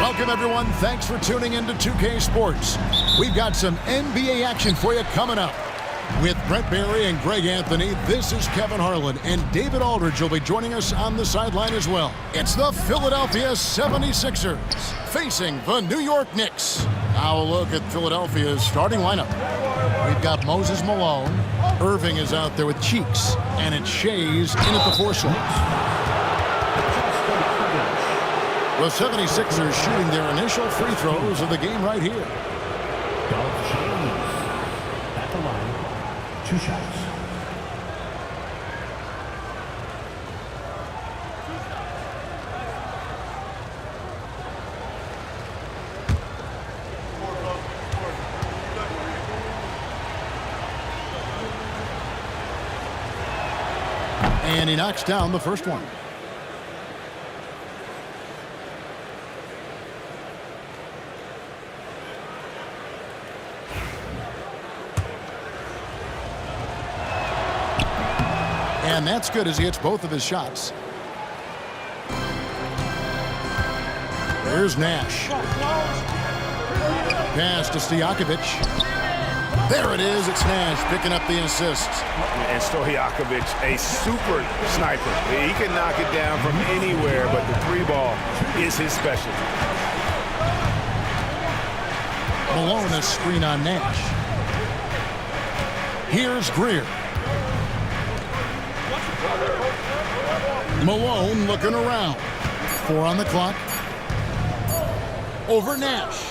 Welcome, everyone. Thanks for tuning in to 2K Sports. We've got some NBA action for you coming up. With Brent Barry and Greg Anthony, this is Kevin Harlan, and David Aldridge will be joining us on the sideline as well. It's the Philadelphia 76ers facing the New York Knicks. Now a look at Philadelphia's starting lineup. We've got Moses Malone. Irving is out there with Cheeks, and it's Shays in at the 4 slot. The 76ers shooting their initial free throws of the game right here. At the line, 2 shots. And he knocks down the first one. And that's good as he hits both of his shots. Here's Nash. Pass to Stojakovic. There it is. It's Nash picking up the assist. And Stojakovic, a super sniper. He can knock it down from anywhere, but the 3 ball is his specialty. Malone a screen on Nash. Here's Greer. Malone looking around. 4 on the clock. Over Nash.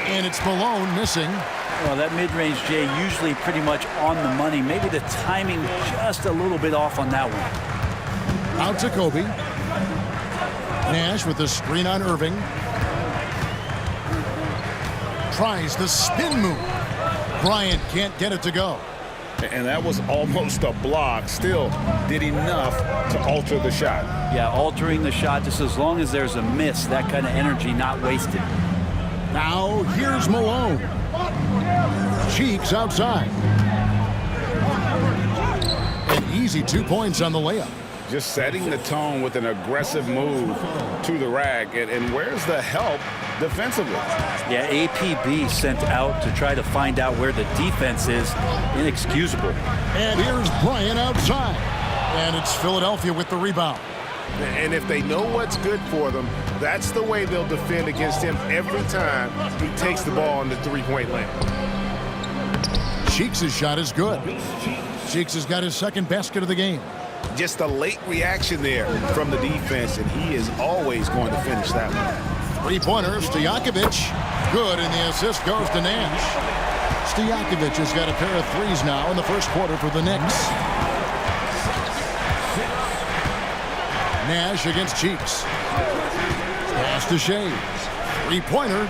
And it's Malone missing. Well, that mid-range, Jay, usually pretty much on the money. Maybe the timing just a little bit off on that one. Out to Kobe. Nash with the screen on Irving. Tries the spin move. Bryant can't get it to go. And that was almost a block. Still did enough to alter the shot. Yeah, altering the shot just as long as there's a miss. That kind of energy not wasted. Now here's Malone. Cheeks outside. An easy 2 points on the layup. Just setting the tone with an aggressive move to the rack. And where's the help defensively? Yeah, APB sent out to try to find out where the defense is. Inexcusable. And here's Bryant outside. And it's Philadelphia with the rebound. And if they know what's good for them, that's the way they'll defend against him every time he takes the ball in the 3-point lane. Cheeks' shot is good. Cheeks has got his second basket of the game. Just a late reaction there from the defense, and he is always going to finish that one. 3-pointer, Stojakovic. Good, and the assist goes to Nash. Stojakovic has got a pair of threes now in the first quarter for the Knicks. Nash against Cheeks. Pass to Shays. 3-pointer.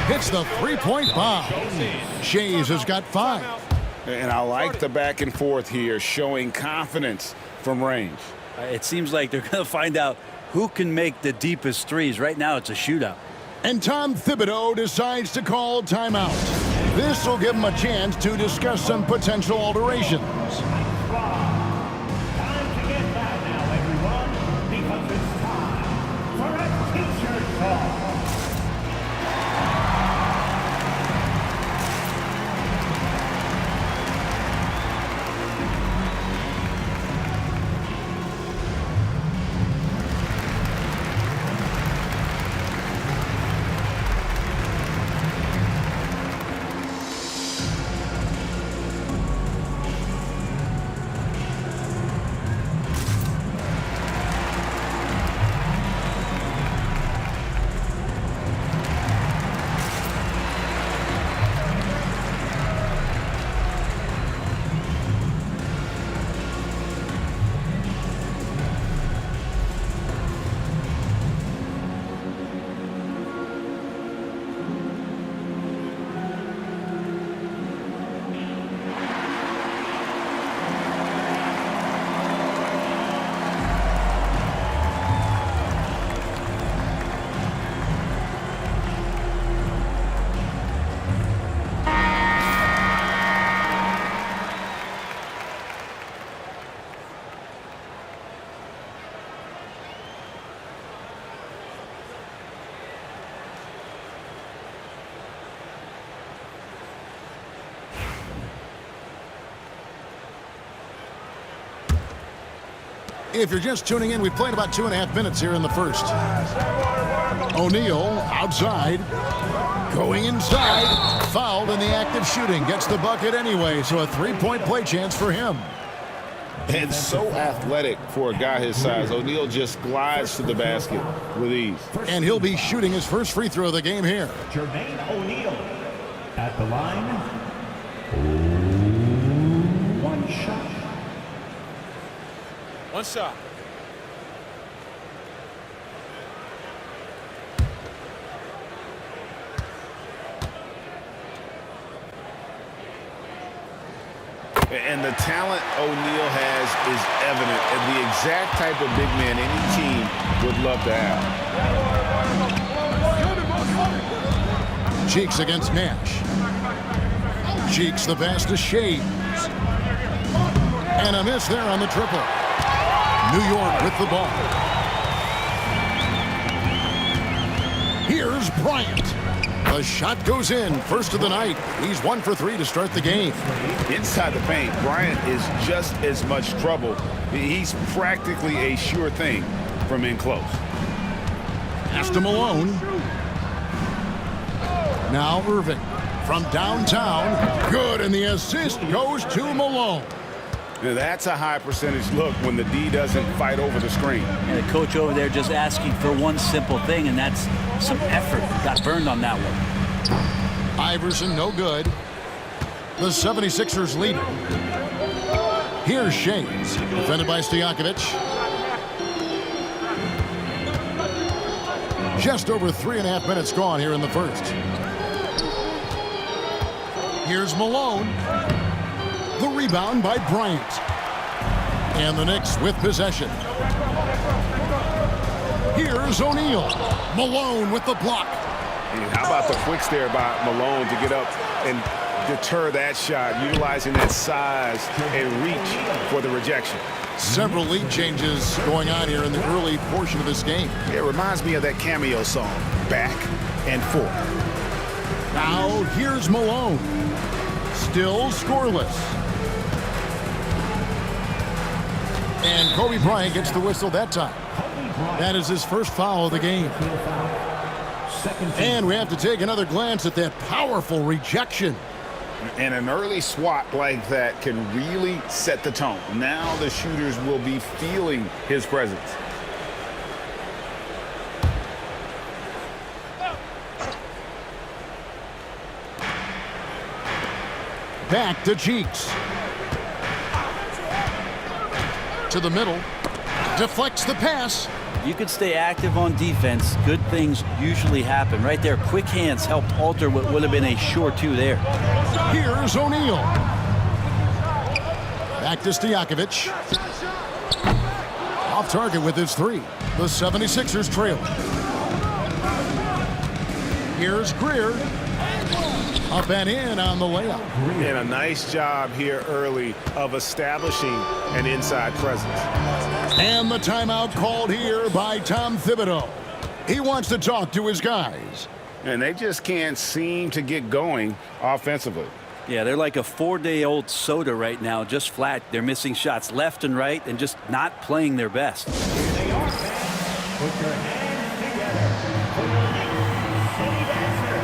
Hits the 3-point bomb. Shays has got 5. And I like the back and forth here, showing confidence from range. It seems like they're going to find out who can make the deepest threes. Right now, it's a shootout. And Tom Thibodeau decides to call timeout. This will give him a chance to discuss some potential alterations. If you're just tuning in, we've played about 2.5 minutes here in the first. O'Neal outside, going inside, fouled in the act of shooting, gets the bucket anyway, so a three-point play chance for him. And so athletic for a guy his size. O'Neal just glides to the basket with ease. And he'll be shooting his first free throw of the game here. Jermaine O'Neal at the line. One shot. One shot. And the talent O'Neal has is evident, and the exact type of big man any team would love to have. Cheeks against Nash. Cheeks the pass to Shades. And a miss there on the triple. New York with the ball. Here's Bryant. The shot goes in, first of the night. He's 1 for 3 to start the game. Inside the paint, Bryant is just as much trouble. He's practically a sure thing from in close. Pass to Malone. Now Irving from downtown. Good, and the assist goes to Malone. Now that's a high percentage look when the D doesn't fight over the screen. And the coach over there just asking for one simple thing, and that's some effort. Got burned on that one. Iverson, no good. The 76ers lead. Here's Shades, defended by Stojakovic. Just over 3.5 minutes gone here in the first. Here's Malone. The rebound by Bryant. And the Knicks with possession. Here's O'Neal. Malone with the block. And how about the quick stare by Malone to get up and deter that shot, utilizing that size and reach for the rejection. Several lead changes going on here in the early portion of this game. It reminds me of that Cameo song, Back and Forth. Now here's Malone. Still scoreless. And Kobe Bryant gets the whistle that time. That is his first foul of the game. And we have to take another glance at that powerful rejection. And an early swat like that can really set the tone. Now the shooters will be feeling his presence. Back to Cheeks. To the middle. Deflects the pass. You could stay active on defense. Good things usually happen. Right there, quick hands helped alter what would have been a sure two there. Here's O'Neal. Back to Stojakovic. Off target with his three. The 76ers trail. Here's Greer. Up and in on the layup. And a nice job here early of establishing an inside presence. And the timeout called here by Tom Thibodeau. He wants to talk to his guys. And they just can't seem to get going offensively. Yeah, they're like a 4-day-old soda right now, just flat. They're missing shots left and right and just not playing their best. Here they are, fans. Put your hands together for your Knicks City Dancer.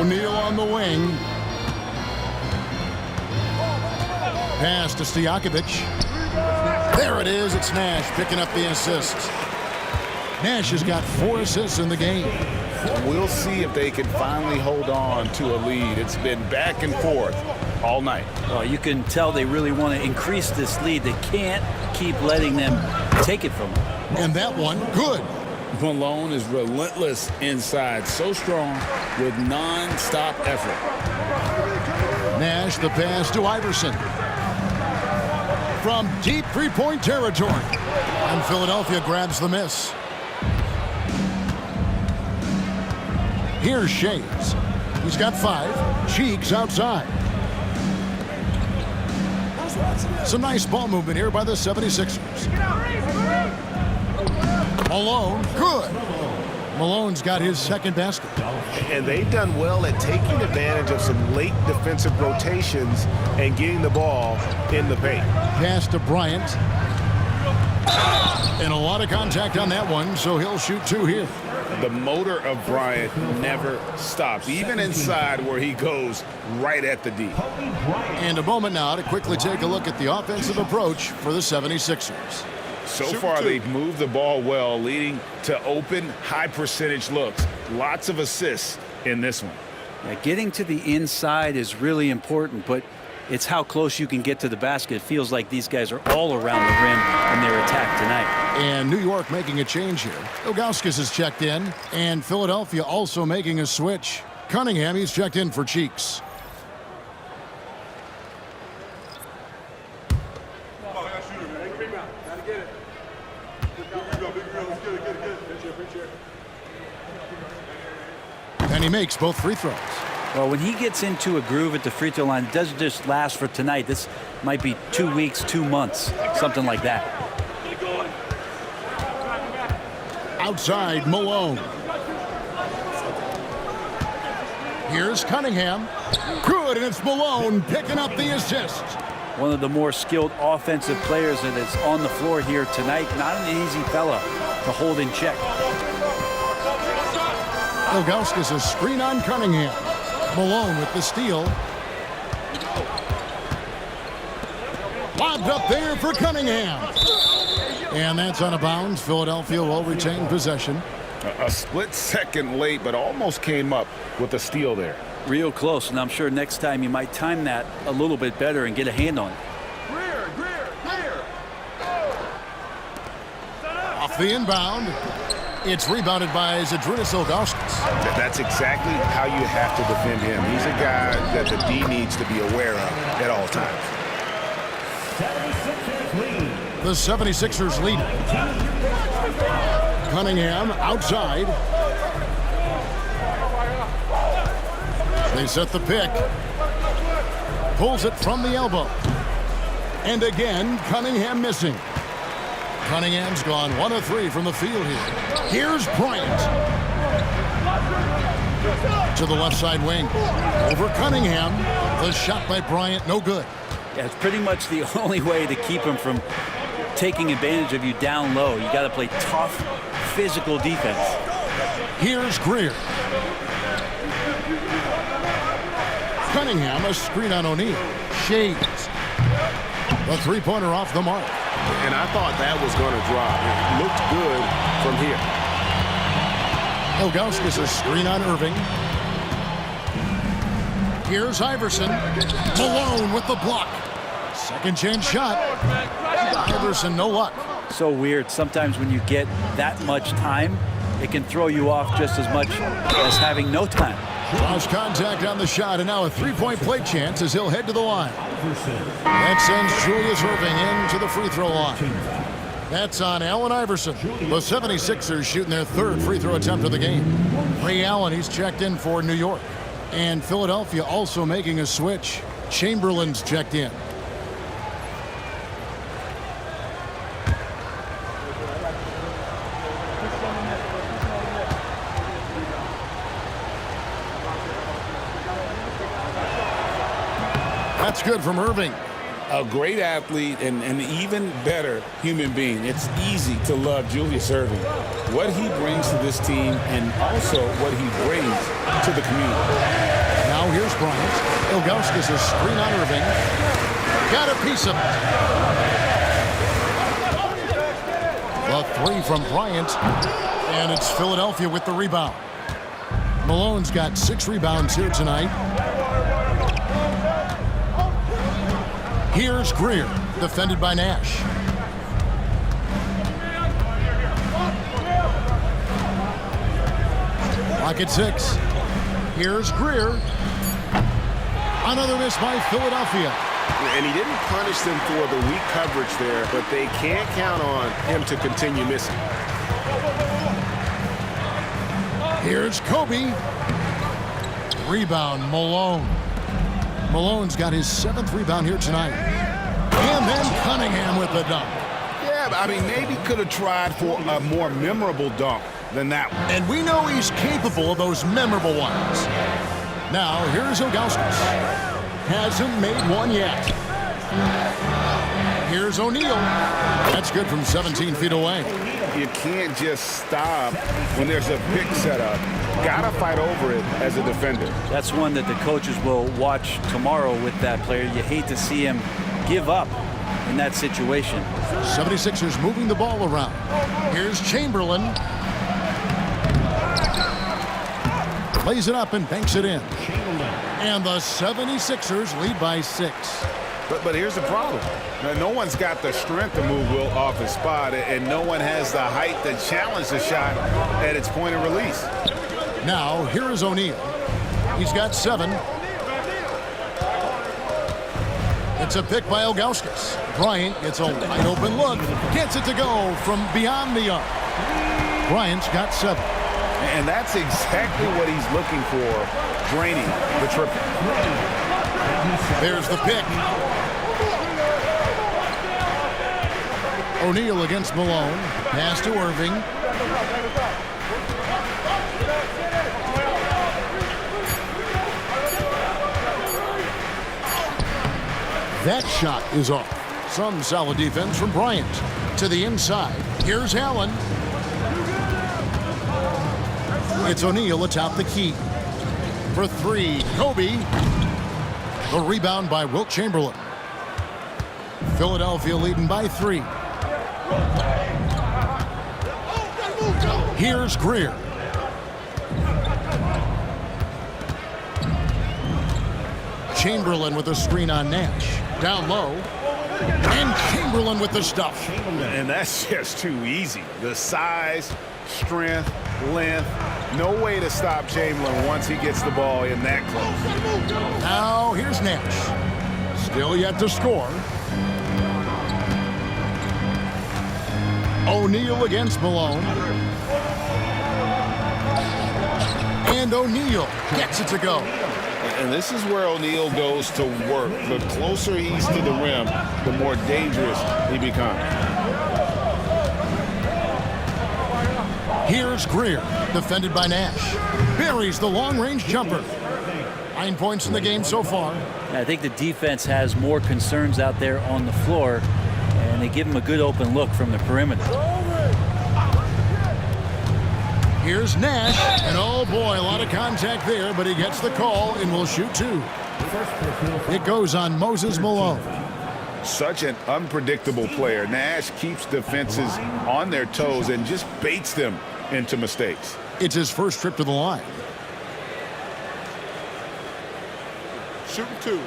O'Neal on the wing. Pass to Stojakovic. There it is. It's Nash picking up the assist. Nash has got 4 assists in the game. We'll see if they can finally hold on to a lead. It's been back and forth all night. Oh, you can tell they really want to increase this lead. They can't keep letting them take it from them. And that one, good. Malone is relentless inside, so strong with non-stop effort. Nash, the pass to Iverson. From deep three-point territory. And Philadelphia grabs the miss. Here's Shades. He's got 5. Cheeks outside. Some nice ball movement here by the 76ers. Malone, good. Malone's got his second basket. And they've done well at taking advantage of some late defensive rotations and getting the ball in the paint. Pass to Bryant. And a lot of contact on that one, so he'll shoot 2 here. The motor of Bryant never stops, even inside where he goes right at the D. And a moment now to quickly take a look at the offensive approach for the 76ers. So far, they've moved the ball well, leading to open, high-percentage looks. Lots of assists in this one. Yeah, getting to the inside is really important, but it's how close you can get to the basket. It feels like these guys are all around the rim in their attack tonight. And New York making a change here. Ilgauskas has checked in, and Philadelphia also making a switch. Cunningham, he's checked in for Cheeks. And he makes both free throws. Well, when he gets into a groove at the free throw line, it doesn't just last for tonight. This might be 2 weeks, 2 months, something like that. Outside, Malone. Here's Cunningham. Good, and it's Malone picking up the assist. One of the more skilled offensive players that is on the floor here tonight. Not an easy fella to hold in check. Ilgauskas a screen on Cunningham. Malone with the steal. Lobbed up there for Cunningham. And that's out of bounds. Philadelphia will retain possession. A split second late, but almost came up with a steal there. Real close, and I'm sure next time you might time that a little bit better and get a hand on it. Off the inbound. It's rebounded by Zydrunas Ilgauskas. That's exactly how you have to defend him. He's a guy that the D needs to be aware of at all times. 76ers lead. The 76ers lead. Cunningham outside. They set the pick. Pulls it from the elbow. And again, Cunningham missing. Cunningham's gone 1 of 3 from the field here. Here's Bryant. To the left side wing. Over Cunningham. The shot by Bryant, no good. Yeah, it's pretty much the only way to keep him from taking advantage of you down low. You got to play tough, physical defense. Here's Greer. Cunningham, a screen on O'Neal. Shades. The three-pointer off the mark. And I thought that was going to drop. It looked good from here. Ilgauskas a screen on Irving. Here's Iverson. Malone with the block. Second chance shot. Iverson, no luck. So weird. Sometimes when you get that much time, it can throw you off just as much as having no time. Lost contact on the shot, and now a three-point play chance as he'll head to the line. That sends Julius Irving into the free throw line. That's on Allen Iverson. The 76ers shooting their 3rd free throw attempt of the game. Ray Allen, he's checked in for New York. And Philadelphia also making a switch. Chamberlain's checked in. That's good from Irving. A great athlete and an even better human being. It's easy to love Julius Irving. What he brings to this team and also what he brings to the community. Now here's Bryant. Ilgauskas is screen on Irving. Got a piece of it. The three from Bryant. And it's Philadelphia with the rebound. Malone's got 6 rebounds here tonight. Here's Greer, defended by Nash. Clock at 6. Here's Greer. Another miss by Philadelphia. And he didn't punish them for the weak coverage there, but they can't count on him to continue missing. Here's Kobe. Rebound, Malone. Malone's got his 7th rebound here tonight. And then Cunningham with the dunk. Yeah, but I mean, maybe could have tried for a more memorable dunk than that one. And we know he's capable of those memorable ones. Now, here's Ilgauskas. Hasn't made one yet. Here's O'Neal. That's good from 17 feet away. You can't just stop when there's a pick set up. Gotta fight over it as a defender. That's one that the coaches will watch tomorrow with that player. You hate to see him give up in that situation. 76ers moving the ball around. Here's Chamberlain. Lays it up and banks it in. And the 76ers lead by 6. But here's the problem. Now, no one's got the strength to move Wilt off his spot, and no one has the height to challenge the shot at its point of release. Now, here is O'Neal. He's got 7. It's a pick by Ilgauskas. Bryant gets a wide open look. Gets it to go from beyond the arc. Bryant's got 7. And that's exactly what he's looking for, draining the triple. There's the pick. O'Neal against Malone. Pass to Irving. That shot is off. Some solid defense from Bryant. To the inside. Here's Allen. It's O'Neal atop the key. For 3, Kobe. The rebound by Wilt Chamberlain. Philadelphia leading by 3. Here's Greer. Chamberlain with a screen on Nash. Down low. And Chamberlain with the stuff. And that's just too easy. The size, strength, length. No way to stop Chamberlain once he gets the ball in that close. Now here's Nash. Still yet to score. O'Neal against Malone. And O'Neal gets it to go. And this is where O'Neal goes to work. The closer he's to the rim, the more dangerous he becomes. Here's Greer, defended by Nash. Buries the long-range jumper. 9 points in the game so far. I think the defense has more concerns out there on the floor, and they give him a good open look from the perimeter. Here's Nash, and oh boy, a lot of contact there, but he gets the call and will shoot 2. It goes on Moses Malone. Such an unpredictable player. Nash keeps defenses on their toes and just baits them into mistakes. It's his first trip to the line. Shooting 2.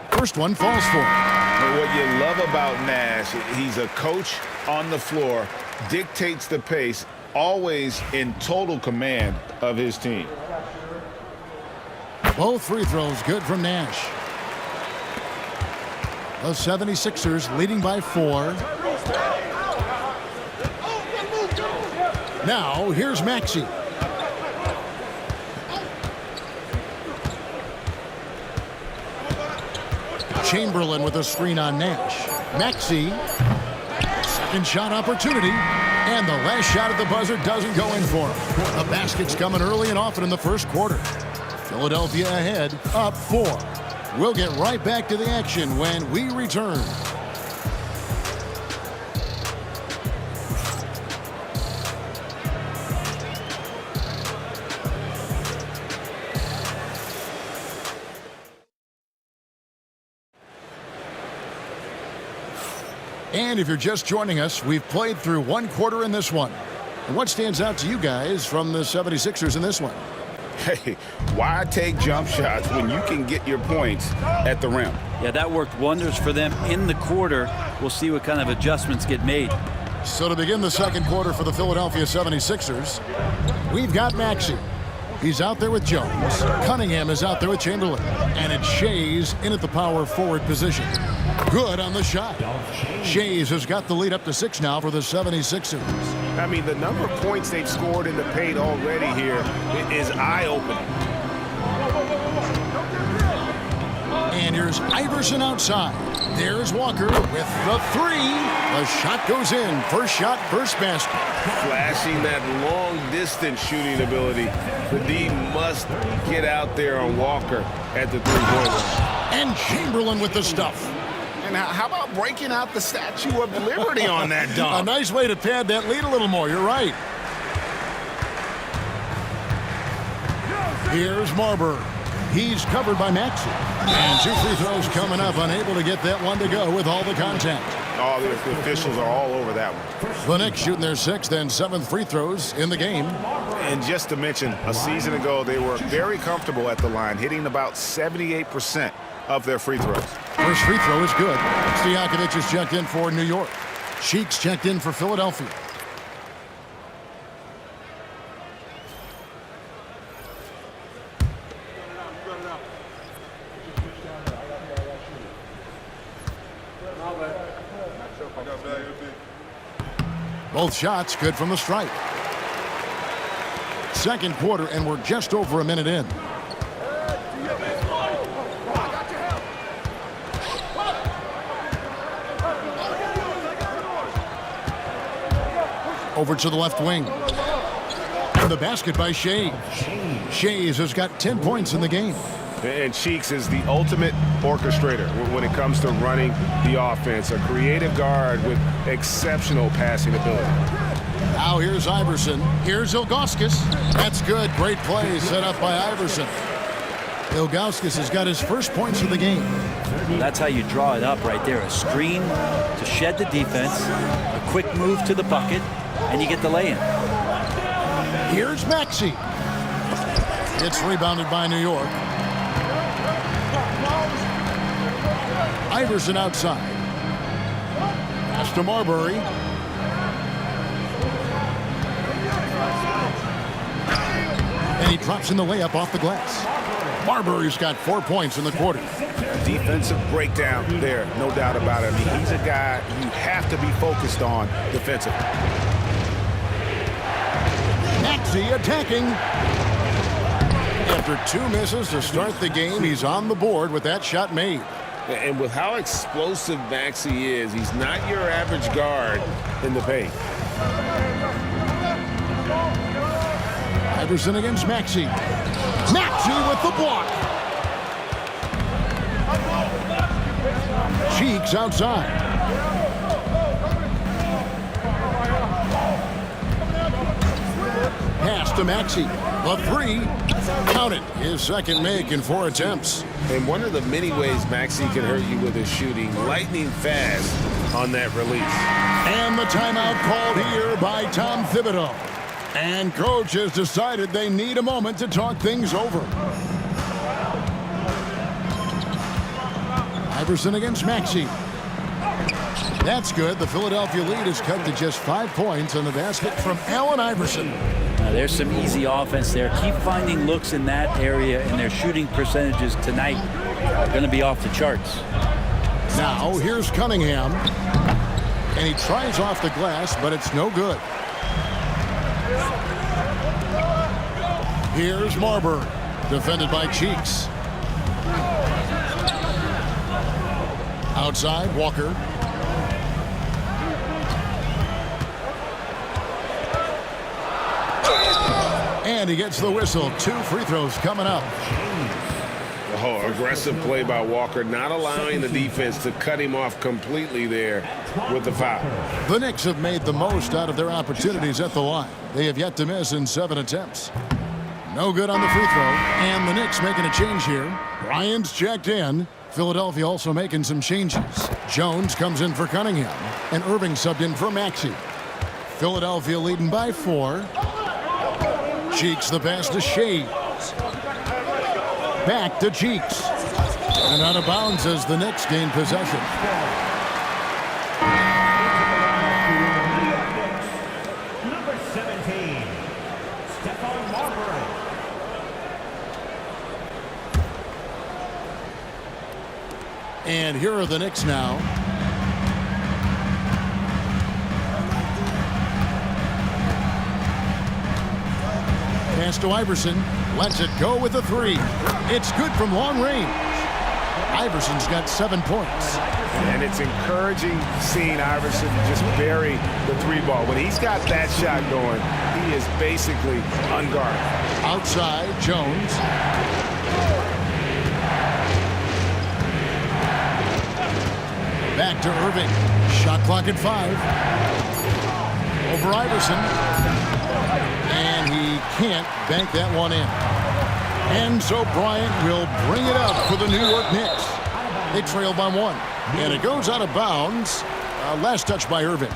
First one falls for him. What you love about Nash, he's a coach on the floor, dictates the pace, always in total command of his team. Both free throws good from Nash. The 76ers leading by 4. Now, here's Maxey. Chamberlain with a screen on Nash. Maxey. Second shot opportunity. And the last shot at the buzzer doesn't go in for him. The basket's coming early and often in the first quarter. Philadelphia ahead, up 4. We'll get right back to the action when we return. And if you're just joining us, we've played through one quarter in this one. And what stands out to you guys from the 76ers in this one? Hey, why take jump shots when you can get your points at the rim? Yeah, that worked wonders for them in the quarter. We'll see what kind of adjustments get made. So to begin the second quarter for the Philadelphia 76ers, we've got Maxey. He's out there with Jones. Cunningham is out there with Chamberlain. And it's Shays in at the power forward position. Good on the shot. Shays has got the lead up to 6 now for the 76ers. I mean, the number of points they've scored in the paint already here is eye-opening. And here's Iverson outside. There's Walker with the 3. The shot goes in. First shot, first basket. Flashing that long-distance shooting ability. The D must get out there on Walker at the three-point line. And Chamberlain with the stuff. And how about breaking out the Statue of Liberty on that dunk? A nice way to pad that lead a little more. You're right. Here's Marbury. He's covered by Maxey. And 2 free throws coming up. Unable to get that one to go with all the contact. Oh, the officials are all over that one. The Knicks shooting their 6th and 7th free throws in the game. And just to mention, a season ago, they were very comfortable at the line, hitting about 78% of their free throws. First free throw is good. Stojakovic is checked in for New York. Cheeks checked in for Philadelphia. Both shots good from the stripe. Second quarter, and we're just over a minute in. Over to the left wing. And the basket by Shea. Shays has got 10 points in the game. And Cheeks is the ultimate orchestrator when it comes to running the offense. A creative guard with exceptional passing ability. Now here's Iverson. Here's Ilgauskas. That's good. Great play set up by Iverson. Ilgauskas has got his first points of the game. That's how you draw it up right there. A screen to shed the defense, a quick move to the bucket, and you get the lay-in. Here's Maxey. It's rebounded by New York. Iverson outside. Pass to Marbury. And he drops in the layup off the glass. Marbury's got 4 points in the quarter. Defensive breakdown there, no doubt about it. I mean, he's a guy you have to be focused on defensively. Maxey attacking. After 2 misses to start the game, he's on the board with that shot made. And with how explosive Maxey is, he's not your average guard in the paint. Iverson against Maxey. Maxey with the block. Cheeks outside. Pass to Maxey. The 3. Count it. His second make in 4 attempts. And one of the many ways Maxey can hurt you with his shooting, lightning fast on that release. And the timeout called here by Tom Thibodeau. And coach has decided they need a moment to talk things over. Iverson against Maxey. That's good. The Philadelphia lead is cut to just 5 points on the basket from Allen Iverson. Now, there's some easy offense there. Keep finding looks in that area, and their shooting percentages tonight are going to be off the charts. Now, here's Cunningham. And he tries off the glass, but it's no good. Here's Marbury, defended by Cheeks. Outside, Walker. And he gets the whistle. 2 free throws coming up. Oh, aggressive play by Walker, not allowing the defense to cut him off completely there with the foul. The Knicks have made the most out of their opportunities at the line. They have yet to miss in 7 attempts. No good on the free throw. And the Knicks making a change here. Bryant's checked in Philadelphia also making some changes. Jones comes in for Cunningham, and Irving subbed in for Maxey. Philadelphia leading by 4. Cheeks the pass to Shea. Back to Cheeks. And out of bounds as the Knicks gain possession. Number 17, Stephon Marbury. And here are the Knicks now. Pass to Iverson. Lets it go with a 3. It's good from long range. Iverson's got 7 points. And it's encouraging seeing Iverson just bury the 3 ball. When he's got that shot going, he is basically unguarded. Outside, Jones. Back to Irving. Shot clock at 5. Over Iverson. And he can't bank that one in. And so Bryant will bring it up for the New York Knicks. They trail by 1. And it goes out of bounds. Last touch by Irving.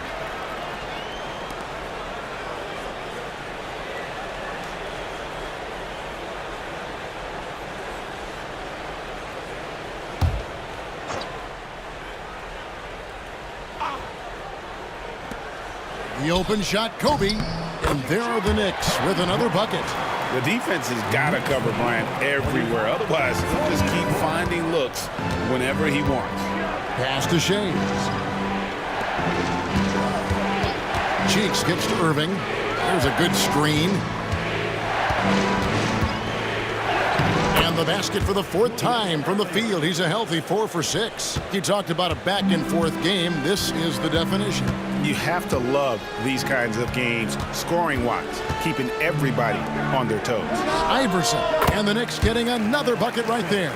The open shot, Kobe. And there are the Knicks with another bucket. The defense has got to cover Bryant everywhere. Otherwise, he'll just keep finding looks whenever he wants. Pass to Shea. Cheeks gets to Irving. There's a good screen. And the basket for the 4th time from the field. He's a healthy 4 for 6. You talked about a back-and-forth game. This is the definition. You have to love these kinds of games, scoring-wise, keeping everybody on their toes. Iverson. And the Knicks getting another bucket right there.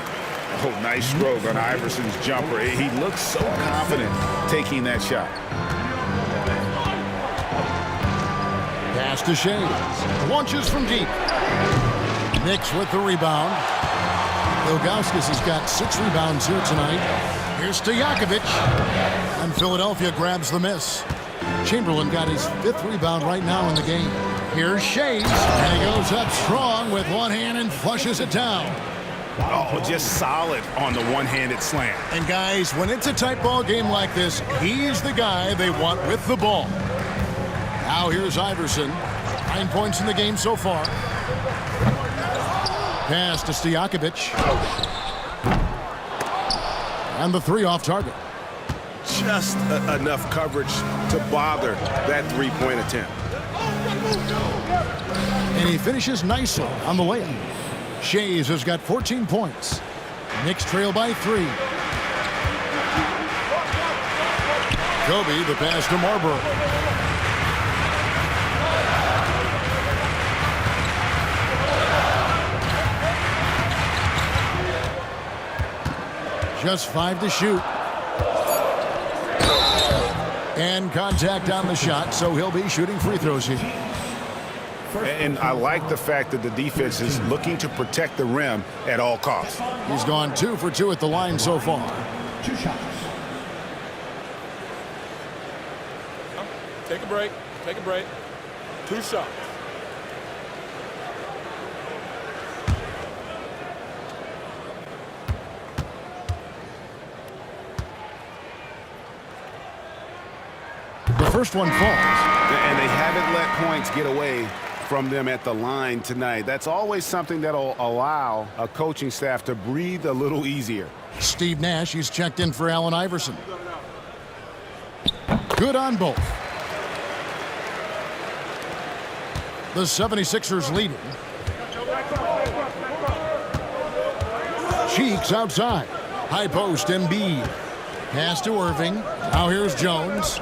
Oh, nice stroke on Iverson's jumper. He looks so confident taking that shot. Pass to Shea. Launches from deep. Knicks with the rebound. Ilgauskas has got 6 rebounds here tonight. Here's Stojakovic. And Philadelphia grabs the miss. Chamberlain got his 5th rebound right now in the game. Here's Shea. And he goes up strong with one hand and flushes it down. Oh, just solid on the one-handed slam. And guys, when it's a tight ball game like this, he's the guy they want with the ball. Now here's Iverson. 9 points in the game so far. Pass to Stojakovic. And the 3 off target. Just enough coverage to bother that 3-point attempt. And he finishes nicely on the layup. Shays has got 14 points. Knicks trail by 3. Kobe, the pass to Marbury. Just 5 to shoot. And contact on the shot, so he'll be shooting free throws here. And I like the fact that the defense is looking to protect the rim at all costs. He's gone 2 for 2 at the line so far. 2 shots. Take a break. Take a break. 2 shots. The first one falls. And they haven't let points get away from them at the line tonight. That's always something that'll allow a coaching staff to breathe a little easier. Steve Nash, he's checked in for Allen Iverson. Good on both. The 76ers leading. Cheeks outside. High post, Embiid. Pass to Irving. Now here's Jones.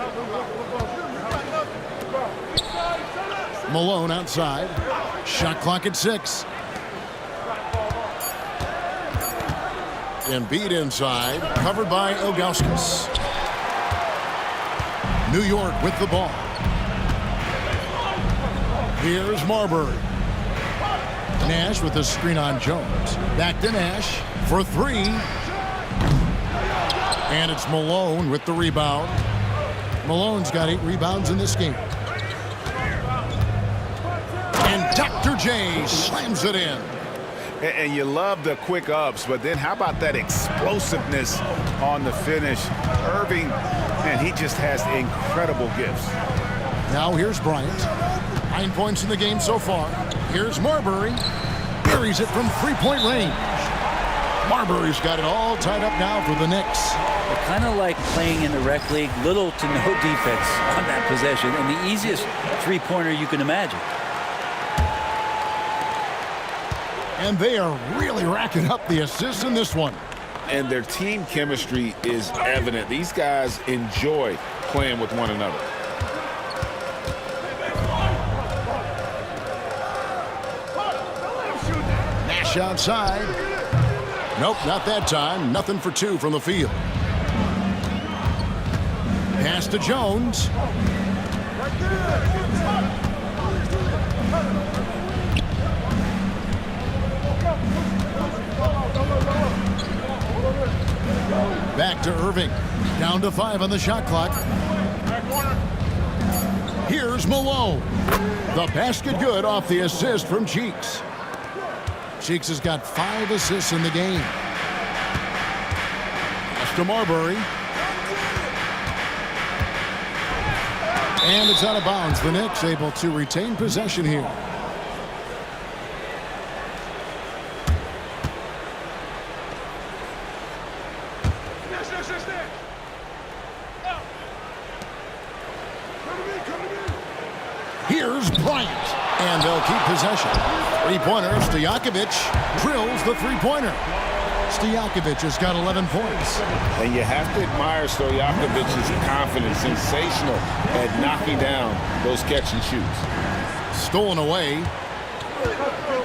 Malone outside. Shot clock at 6. Embiid inside. Covered by Ilgauskas. New York with the ball. Here's Marbury. Nash with the screen on Jones. Back to Nash for 3. And it's Malone with the rebound. Malone's got 8 rebounds in this game. And Dr. J slams it in. And you love the quick ups, but then how about that explosiveness on the finish? Irving, man, he just has incredible gifts. Now here's Bryant. 9 points in the game so far. Here's Marbury. Buries it from three-point range. Marbury's got it all tied up now for the Knicks. They're kind of like playing in the rec league, little to no defense on that possession, and the easiest three-pointer you can imagine. And they are really racking up the assists in this one. And their team chemistry is evident. These guys enjoy playing with one another. Nash outside. Nope, not that time. Nothing for 2 from the field. Pass to Jones. Back to Irving. Down to 5 on the shot clock. Here's Malone. The basket good off the assist from Cheeks. Cheeks has got 5 assists in the game. Pass to Marbury. And it's out of bounds. The Knicks able to retain possession here. Here's Bryant. And they'll keep possession. Three-pointer, Stojakovic drills the three-pointer. Stojakovic has got 11 points. And you have to admire Stojakovic's confidence. Sensational at knocking down those catch and shoots. Stolen away.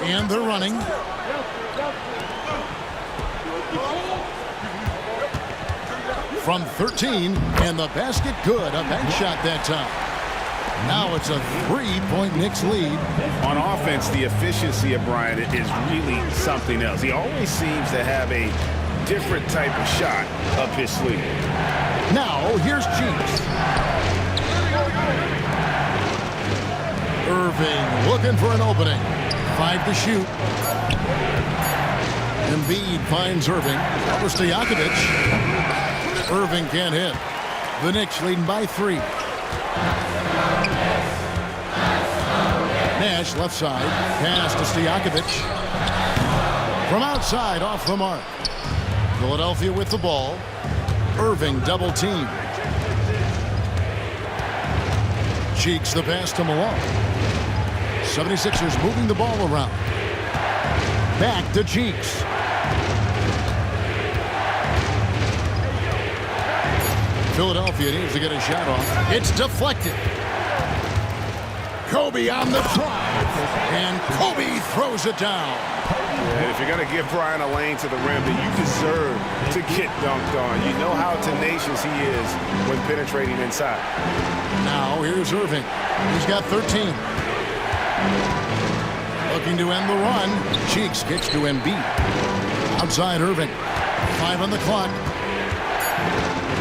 And they're running. From 13, and the basket good. A bank shot that time. Now it's a 3-point Knicks lead. On offense, the efficiency of Bryant is really something else. He always seems to have a different type of shot up his sleeve. Now, here's Cheeks. Irving looking for an opening. 5 to shoot. Embiid finds Irving. Over Stojakovic. Irving can't hit. The Knicks leading by 3. Nash left side. Pass to Stojakovic. From outside, off the mark. Philadelphia with the ball. Irving double team. Cheeks the pass to Malone. 76ers moving the ball around. Back to Cheeks. Philadelphia needs to get a shot off. It's deflected. Kobe on the drive. And Kobe throws it down. And if you're going to give Bryant a lane to the rim, then you deserve to get dunked on. You know how tenacious he is when penetrating inside. Now here's Irving. He's got 13. Looking to end the run. Cheeks gets to Embiid. Outside Irving. 5 on the clock.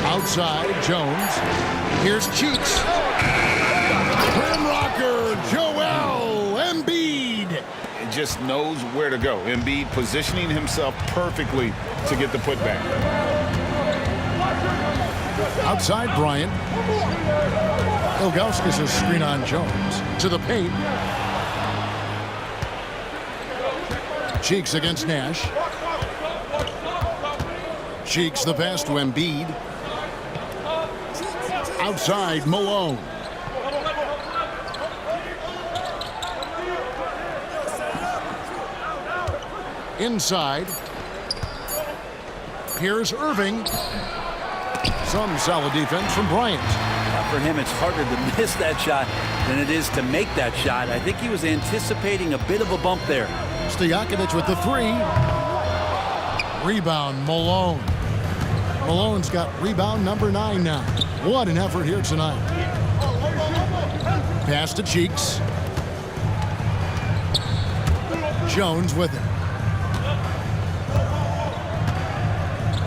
Outside Jones. Here's Cheeks. Rim rocker Joel Embiid. He just knows where to go. Embiid positioning himself perfectly to get the putback. Outside Bryant. Ilgauskas a screen on Jones. To the paint. Cheeks against Nash. Cheeks the pass to Embiid. Outside Malone. Inside. Here's Irving. Some solid defense from Bryant. For him, it's harder to miss that shot than it is to make that shot. I think he was anticipating a bit of a bump there. Stojakovic with the 3. Rebound, Malone. Malone's got rebound number 9 now. What an effort here tonight. Pass to Cheeks. Jones with it.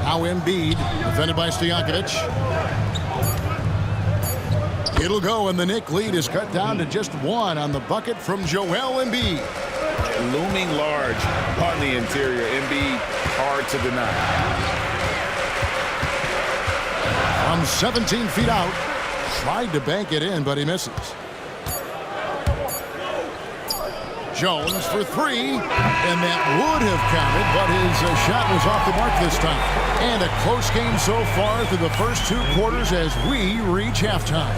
Now Embiid, defended by Stojakovic. It'll go, and the Knicks lead is cut down to just 1 on the bucket from Joel Embiid. Looming large on the interior. Embiid, hard to deny. From 17 feet out, tried to bank it in, but he misses. Jones for 3, and that would have counted, but his shot was off the mark this time. And a close game so far through the first 2 quarters as we reach halftime.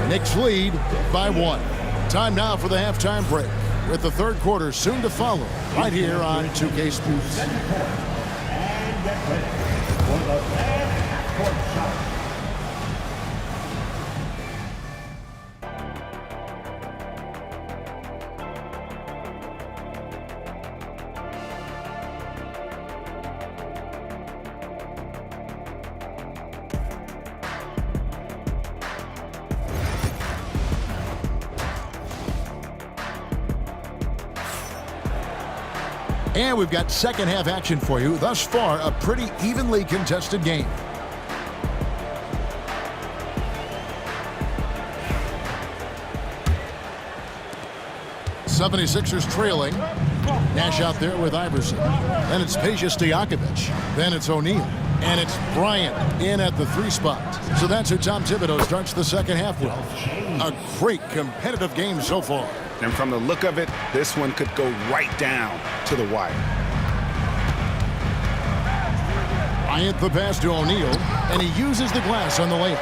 Knicks lead by 1. Time now for the halftime break, with the third quarter soon to follow, right here on 2K Sports. And get ready for the last court shot. And we've got second half action for you. Thus far, a pretty evenly contested game. '76ers trailing. Nash out there with Iverson. Then it's Peja Stojakovic. Then it's O'Neal. And it's Bryant in at the 3 spot. So that's who Tom Thibodeau starts the second half with. A great competitive game so far. And from the look of it, this one could go right down to the wire. Bryant the pass to O'Neal, and he uses the glass on the layup.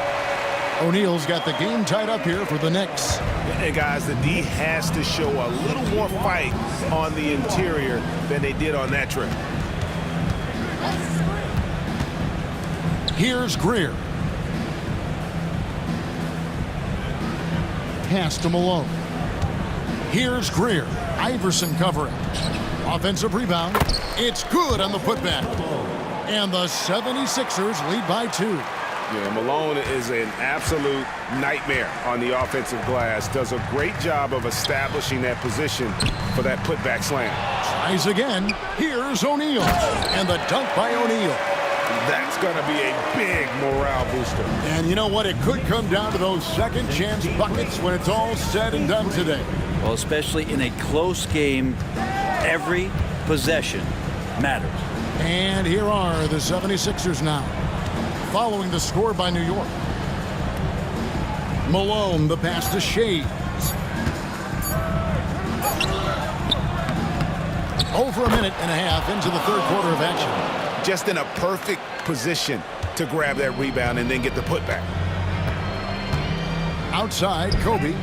O'Neal's got the game tied up here for the Knicks. Hey, guys, the D has to show a little more fight on the interior than they did on that trip. Here's Greer. Pass to Malone. Here's Greer. Iverson covering. Offensive rebound. It's good on the putback. And the 76ers lead by 2. Yeah, Malone is an absolute nightmare on the offensive glass. Does a great job of establishing that position for that putback slam. Tries again. Here's O'Neal. And the dunk by O'Neal. That's going to be a big morale booster. And you know what? It could come down to those second chance buckets when it's all said and done today. Well, especially in a close game, every possession matters. And here are the 76ers now, following the score by New York. Malone, the pass to Shades. Over a minute and a half into the third quarter of action. Just in a perfect position to grab that rebound and then get the putback. Outside, Kobe.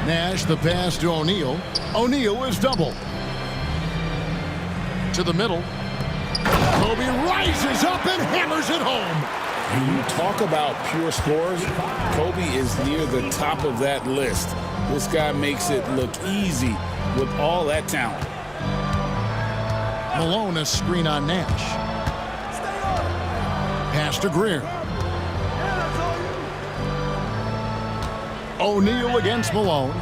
Nash, the pass to O'Neal. O'Neal is doubled. To the middle. Kobe rises up and hammers it home. When you talk about pure scorers, Kobe is near the top of that list. This guy makes it look easy with all that talent. Malone, a screen on Nash. Pass to Greer. O'Neal against Malone.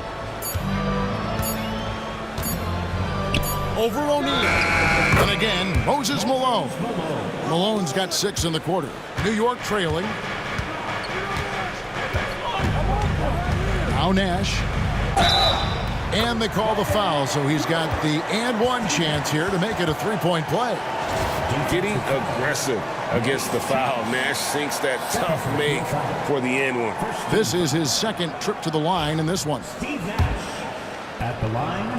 Over O'Neal. And again, Moses Malone. Malone's got 6 in the quarter. New York trailing. Now Nash. And they call the foul, so he's got the and one chance here to make it a 3-point play. Getting aggressive against the foul. Nash sinks that tough make for the and one. This is his second trip to the line in this one. Steve Nash at the line.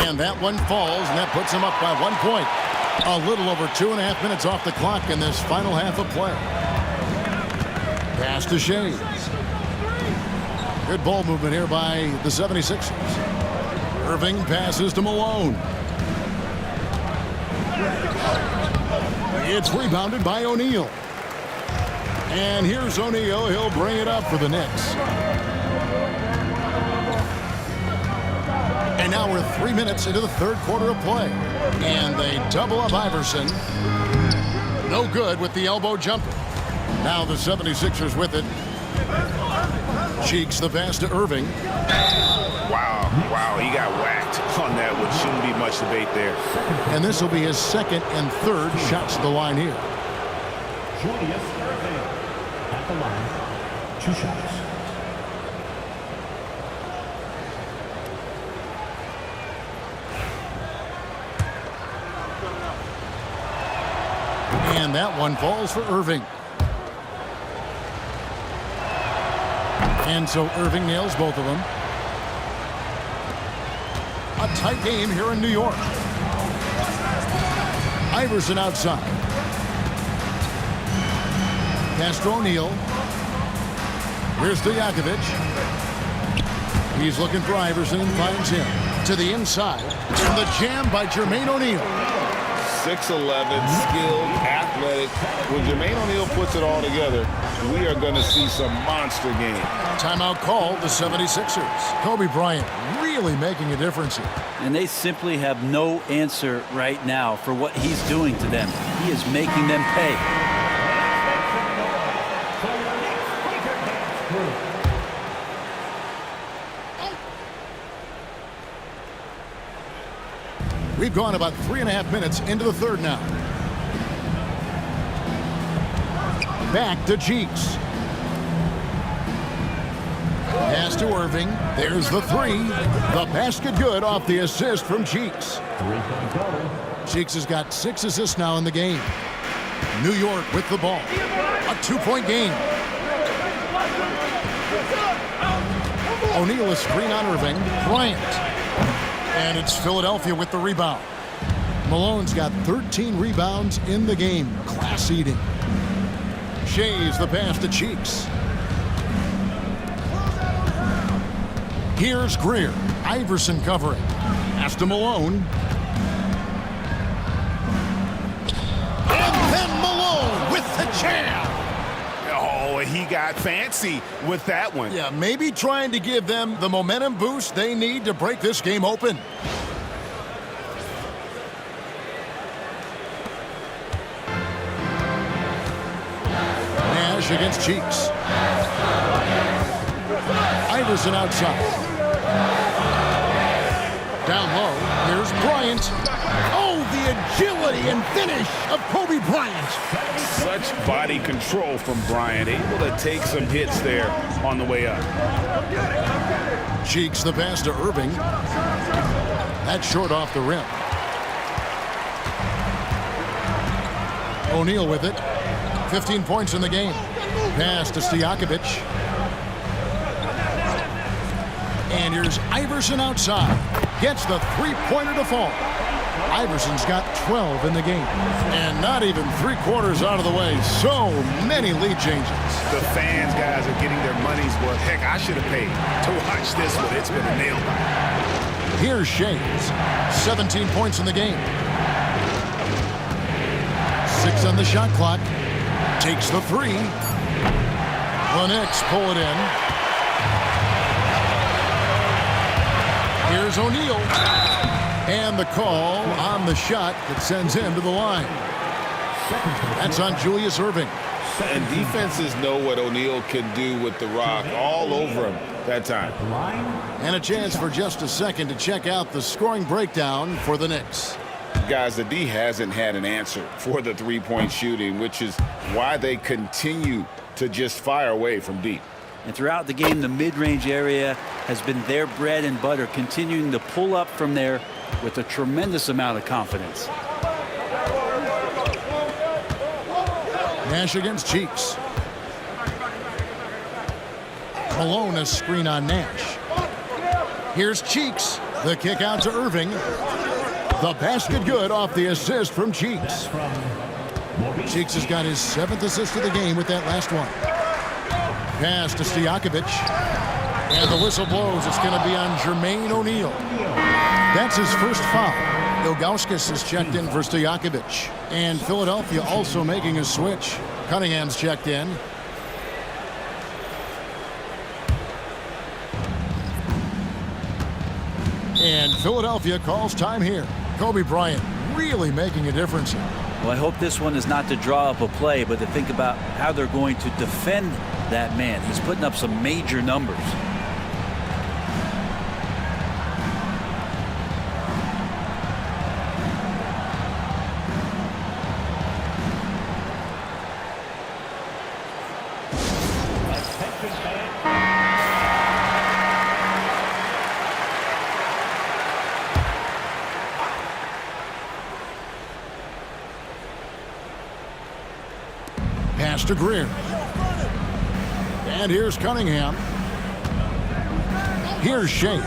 And that one falls, and that puts him up by 1 point. A little over 2.5 minutes off the clock in this final half of play. Pass to Shades. Good ball movement here by the 76ers. Irving passes to Malone. It's rebounded by O'Neal. And here's O'Neal. He'll bring it up for the Knicks. And now we're 3 minutes into the third quarter of play. And they double up Iverson. No good with the elbow jumper. Now the 76ers with it. Cheeks the pass to Irving. Wow, he got whacked. correct on that one. Shouldn't be much debate there. And this will be his second and third shots to the line here. Julius Irving at the line. 2 shots. And that one falls for Irving. And so Irving nails both of them. A tight game here in New York. Iverson outside. Pass to O'Neal. Here's to Stojakovic. He's looking for Iverson and finds him. To the inside. And the jam by Jermaine O'Neal. 6'11", skilled, athletic. When Jermaine O'Neal puts it all together, we are going to see some monster game. Timeout called the 76ers. Kobe Bryant really making a difference here. And they simply have no answer right now for what he's doing to them. He is making them pay. We've gone about 3.5 minutes into the third now. Back to Cheeks. Pass to Irving. There's the three. The basket good off the assist from Cheeks. Cheeks has got 6 assists now in the game. New York with the ball. A 2-point game. O'Neal is screen on Irving. Bryant. And it's Philadelphia with the rebound. Malone's got 13 rebounds in the game. Class eating. Shays the pass to Cheeks. Here's Greer. Iverson covering. Pass to Malone. And then Malone with the jam. Oh, he got fancy with that one. Yeah, maybe trying to give them the momentum boost they need to break this game open. Nash against Cheeks. Iverson outside. Down low, here's Bryant. Oh, the agility and finish of Kobe Bryant. Such body control from Bryant, able to take some hits there on the way up. Cheeks the pass to Irving. That's short off the rim. O'Neal with it. 15 points in the game. Pass to Stojakovic. And here's Iverson outside. Gets the three-pointer to fall. Iverson's got 12 in the game. And not even 3/4 out of the way. So many lead changes. The fans, guys, are getting their money's worth. Heck, I should have paid to watch this one. It's been a nail biter. Here's Shays. 17 points in the game. 6 on the shot clock. Takes the three. The Knicks pull it in. Here's O'Neal. And the call on the shot that sends him to the line. That's on Julius Irving. And defenses know what O'Neal can do with the rock all over him that time. And a chance for just a second to check out the scoring breakdown for the Knicks. Guys, the D hasn't had an answer for the three-point shooting, which is why they continue to just fire away from deep. And throughout the game, the mid-range area has been their bread and butter, continuing to pull up from there with a tremendous amount of confidence. Nash against Cheeks. Malone a screen on Nash. Here's Cheeks. The kick out to Irving. The basket good off the assist from Cheeks. Cheeks has got his 7th assist of the game with that last one. Pass to Stojakovic. And the whistle blows. It's going to be on Jermaine O'Neal. That's his first foul. Ilgauskas is checked in for Stojakovic. And Philadelphia also making a switch. Cunningham's checked in. And Philadelphia calls time here. Kobe Bryant really making a difference here. Well, I hope this one is not to draw up a play, but to think about how they're going to defend that man. He's putting up some major numbers. Pass to Greer. And here's Cunningham. Here's Shays.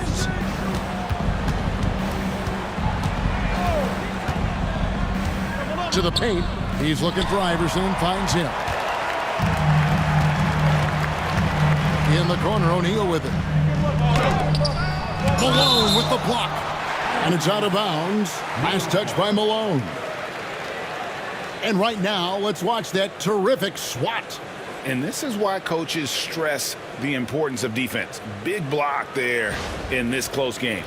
To the paint. He's looking for Iverson and finds him. In the corner, O'Neal with it. Malone with the block. And it's out of bounds. Last touch by Malone. And right now, let's watch that terrific swat. And this is why coaches stress the importance of defense. Big block there in this close game.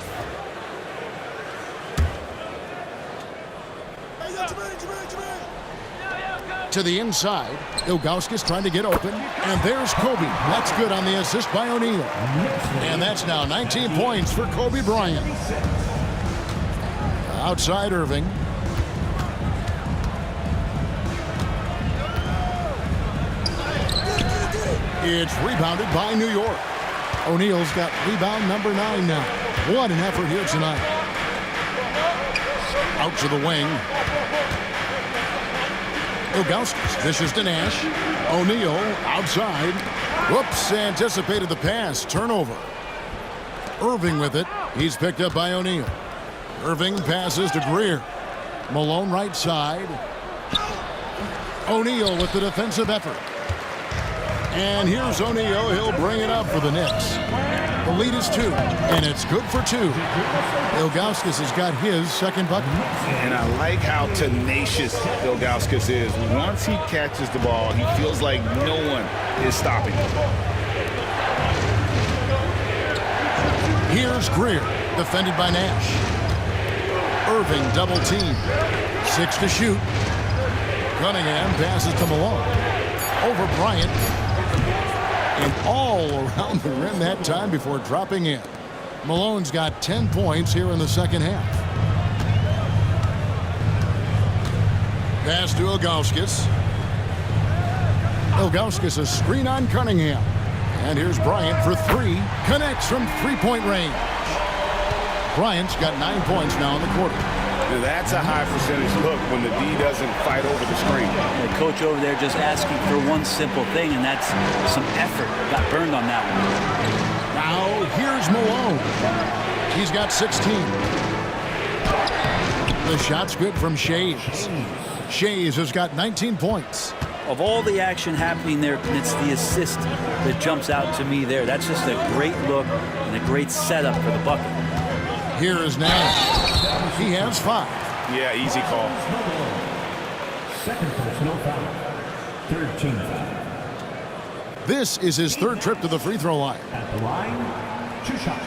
To the inside. Ilgauskas trying to get open. And there's Kobe. That's good on the assist by O'Neal. And that's now 19 points for Kobe Bryant. Outside Irving. It's rebounded by New York. O'Neal's got rebound number 9 now. What an effort here tonight. Out to the wing. Ilgauskas dishes to Nash. O'Neal outside. Whoops, anticipated the pass. Turnover. Irving with it. He's picked up by O'Neal. Irving passes to Greer. Malone right side. O'Neal with the defensive effort. And here's O'Neal. He'll bring it up for the Knicks. The lead is 2, and it's good for 2. Ilgauskas has got his second bucket. And I like how tenacious Ilgauskas is. Once he catches the ball, he feels like no one is stopping him. Here's Greer, defended by Nash. Irving double team. 6 to shoot. Cunningham passes to Malone. Over Bryant. And all around the rim that time before dropping in. Malone's got 10 points here in the second half. Pass to Ilgauskas. Ilgauskas a screen on Cunningham. And here's Bryant for 3. Connects from three-point range. Bryant's got 9 points now in the quarter. That's a high percentage look when the D doesn't fight over the screen. The coach over there just asking for one simple thing, and that's some effort. Got burned on that one. Now here's Malone. He's got 16. The shot's good from Shays. Shays has got 19 points. Of all the action happening there, it's the assist that jumps out to me there. That's just a great look and a great setup for the bucket. Here is Nash. He has 5. Yeah, easy call. Second personal foul. 13 foul. This is his 3rd trip to the free throw line. At the line, 2 shots.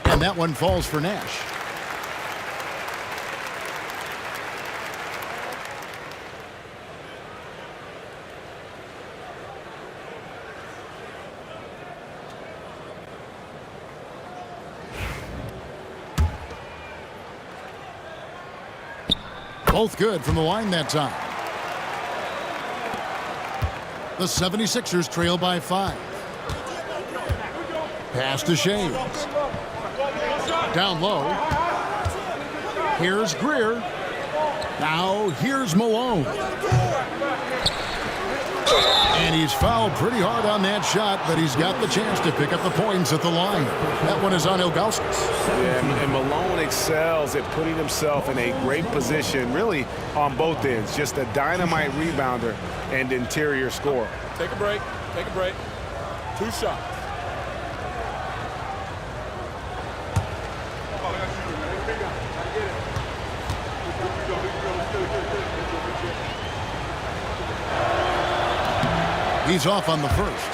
And that one falls for Nash. Both good from the line that time. The 76ers trail by 5. Pass to Shays. Down low. Here's Greer. Now here's Malone. And he's fouled pretty hard on that shot, but he's got the chance to pick up the points at the line. That one is on Ilgauskas. Yeah, and Malone excels at putting himself in a great position, really on both ends. Just a dynamite rebounder and interior scorer. Take a break. Take a break. 2 shots. He's off on the first.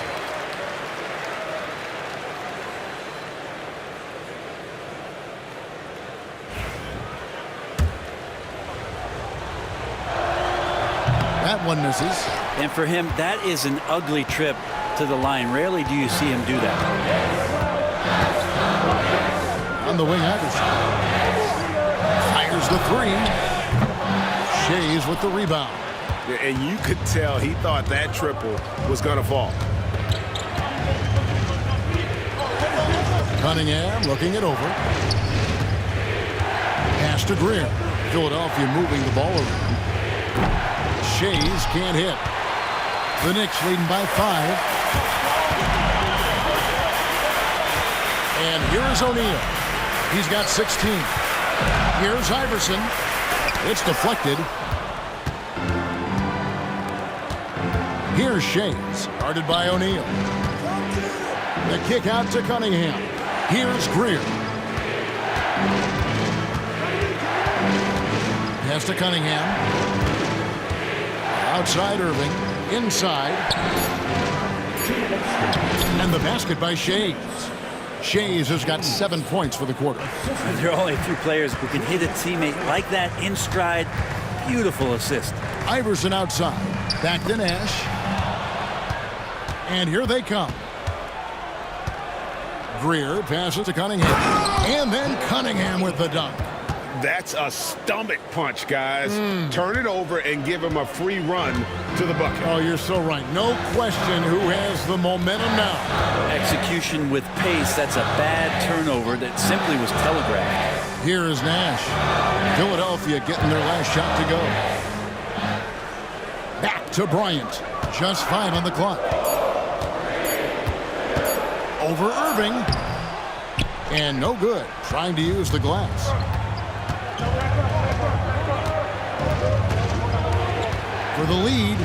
That one misses. And for him, that is an ugly trip to the line. Rarely do you see him do that. On the wing, Iverson fires the 3. Shays with the rebound. And you could tell he thought that triple was going to fall. Cunningham looking it over. Pass to Greer. Philadelphia moving the ball around. Shays can't hit. The Knicks leading by 5. And here's O'Neal. He's got 16. Here's Iverson. It's deflected. Here's Shays, guarded by O'Neal. The kick out to Cunningham. Here's Greer. Pass to Cunningham. Outside Irving. Inside. And the basket by Shays. Shays has got 7 points for the quarter. There are only a few players who can hit a teammate like that in stride. Beautiful assist. Iverson outside. Back to Nash. And here they come. Greer passes to Cunningham. And then Cunningham with the dunk. That's a stomach punch, guys. Turn it over and give him a free run to the bucket. Oh, you're so right. No question who has the momentum now. Execution with pace. That's a bad turnover that simply was telegraphed. Here is Nash. Philadelphia getting their last shot to go. Back to Bryant. Just 5 on the clock. Over Irving. And no good. Trying to use the glass. For the lead.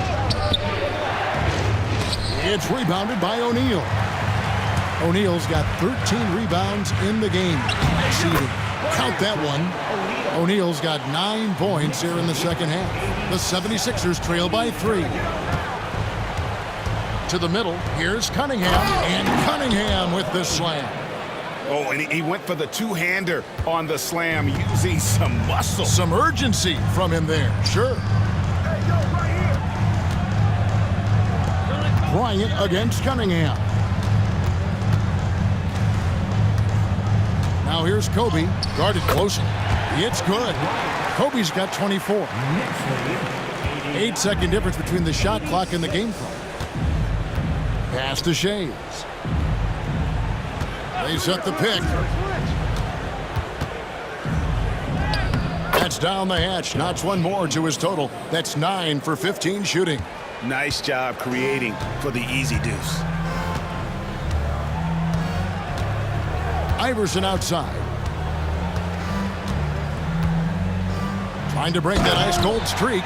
It's rebounded by O'Neal. O'Neal's got 13 rebounds in the game. Exceeding. Count that one. O'Neal's got 9 points here in the second half. The 76ers trail by 3. To the middle. Here's Cunningham. And Cunningham with the slam. Oh, and he went for the two-hander on the slam using some muscle. Some urgency from him there. Sure. Bryant against Cunningham. Now here's Kobe. Guarded closely. It's good. Kobe's got 24. 8-second difference between the shot clock and the game clock. Pass to Shays. They set the pick. That's down the hatch. Notch one more to his total. That's 9 for 15 shooting. Nice job creating for the easy deuce. Iverson outside. Trying to break that ice-cold streak.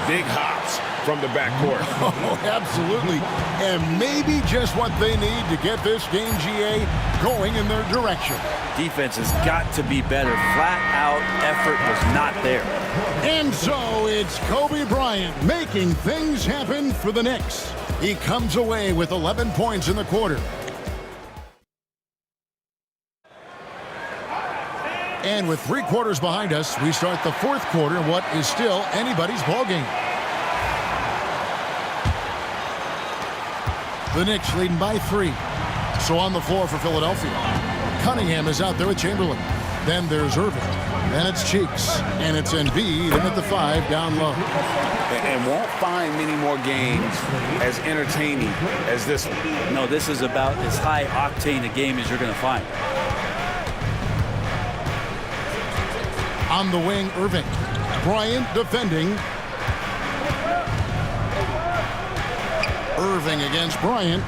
Big hops from the backcourt. Oh, absolutely. And maybe just what they need to get this game, GA, going in their direction. Defense has got to be better. Flat-out effort was not there. And so it's Kobe Bryant making things happen for the Knicks. He comes away with 11 points in the quarter. And with 3 quarters behind us, we start the 4th quarter in what is still anybody's ballgame. The Knicks leading by 3. So on the floor for Philadelphia. Cunningham is out there with Chamberlain. Then there's Irving. Then it's Cheeks. And it's Embiid in at the 5 down low. And won't find many more games as entertaining as this one. No, this is about as high octane a game as you're going to find. On the wing, Irving. Bryant defending. Irving against Bryant.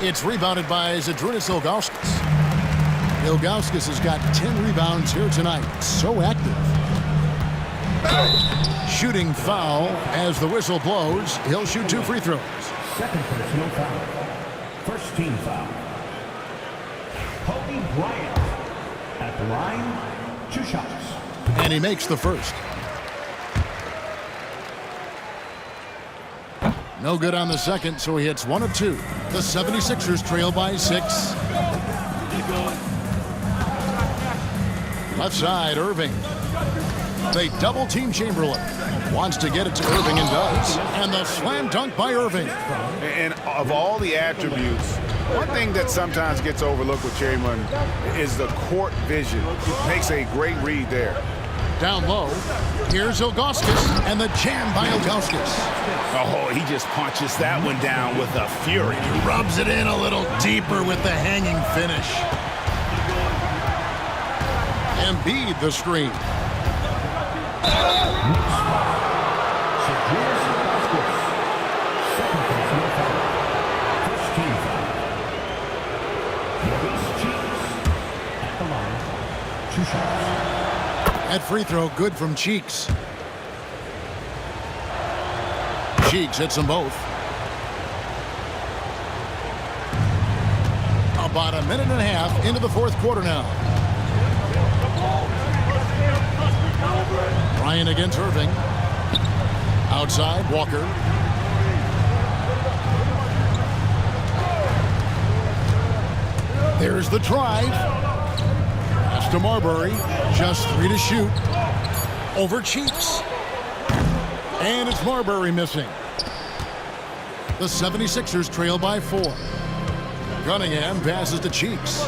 It's rebounded by Zydrunas Ilgauskas. Ilgauskas has got 10 rebounds here tonight. So active. Shooting foul as the whistle blows. He'll shoot 2 free throws. Second personal foul. First team foul. Kobe Bryant. At the line, 2 shots. And he makes the first. No good on the second, so he hits 1 of 2. The 76ers trail by 6. Left side, Irving. They double team Chamberlain. Wants to get it to Irving and does. And the slam dunk by Irving. And of all the attributes, one thing that sometimes gets overlooked with Chamberlain is the court vision. Makes a great read there. Down low. Here's Ilgauskas, and the jam by Ilgauskas. Oh, he just punches that one down with a fury. Rubs it in a little deeper with the hanging finish. Embiid the screen. That free throw good from Cheeks. Cheeks hits them both. About a minute and a half into the fourth quarter now. Bryant against Irving. Outside, Walker. There's the drive. Pass to Marbury. Just 3 to shoot. Over Cheeks. And it's Marbury missing. The 76ers trail by 4. Cunningham passes to Cheeks.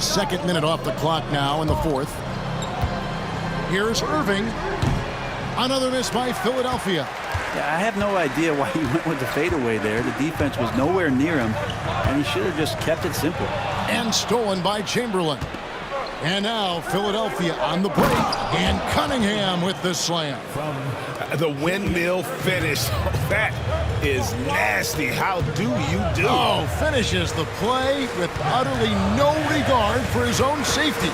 Second minute off the clock now in the fourth. Here's Irving. Another miss by Philadelphia. Yeah, I have no idea why he went with the fadeaway there. The defense was nowhere near him, and he should have just kept it simple. And stolen by Chamberlain. And now Philadelphia on the break. And Cunningham with the slam. The windmill finish. That is nasty. How do you do? Oh, finishes the play with utterly no regard for his own safety.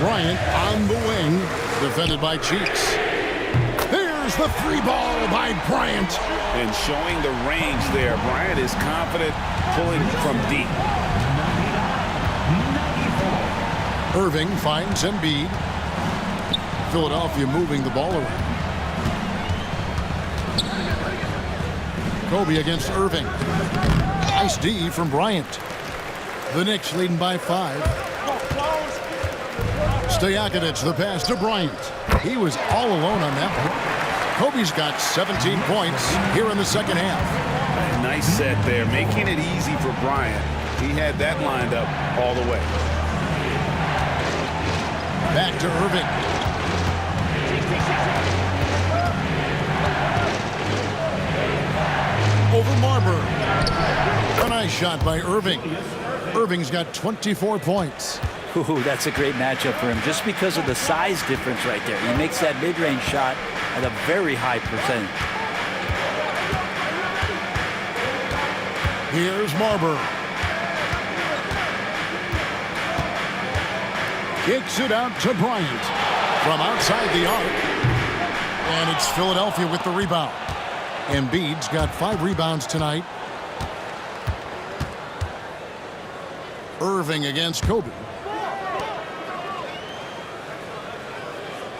Bryant on the wing, defended by Cheeks. There's the free ball by Bryant. And showing the range there. Bryant is confident pulling from deep. Irving finds Embiid. Philadelphia moving the ball around. Kobe against Irving. Nice D from Bryant. The Knicks leading by 5. Stojakovic the pass to Bryant. He was all alone on that one. Kobe's got 17 points here in the second half. Nice set there, making it easy for Bryant. He had that lined up all the way. Back to Irving. Over Marbury. A nice shot by Irving. Irving's got 24 points. Ooh, that's a great matchup for him just because of the size difference right there. He makes that mid-range shot at a very high percentage. Here's Marbury. Kicks it out to Bryant from outside the arc. And it's Philadelphia with the rebound. Embiid's got 5 rebounds tonight. Irving against Kobe.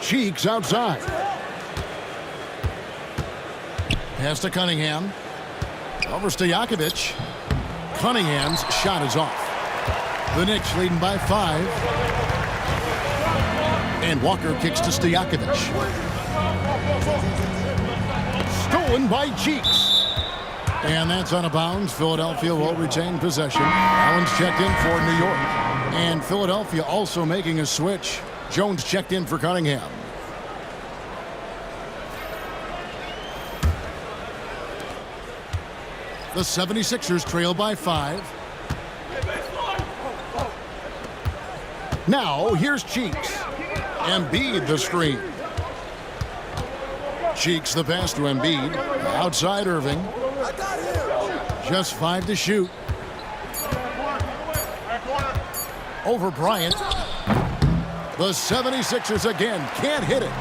Cheeks outside. Pass to Cunningham. Over Stojakovic. Cunningham's shot is off. The Knicks leading by 5. And Walker kicks to Stojakovic. Stolen by Cheeks. And that's out of bounds. Philadelphia will retain possession. Allen's checked in for New York. And Philadelphia also making a switch. Jones checked in for Cunningham. The 76ers trail by 5. Now, here's Cheeks. Embiid the screen. Cheeks the pass to Embiid. Outside Irving. Just 5 to shoot. Over Bryant. The 76ers again can't hit it.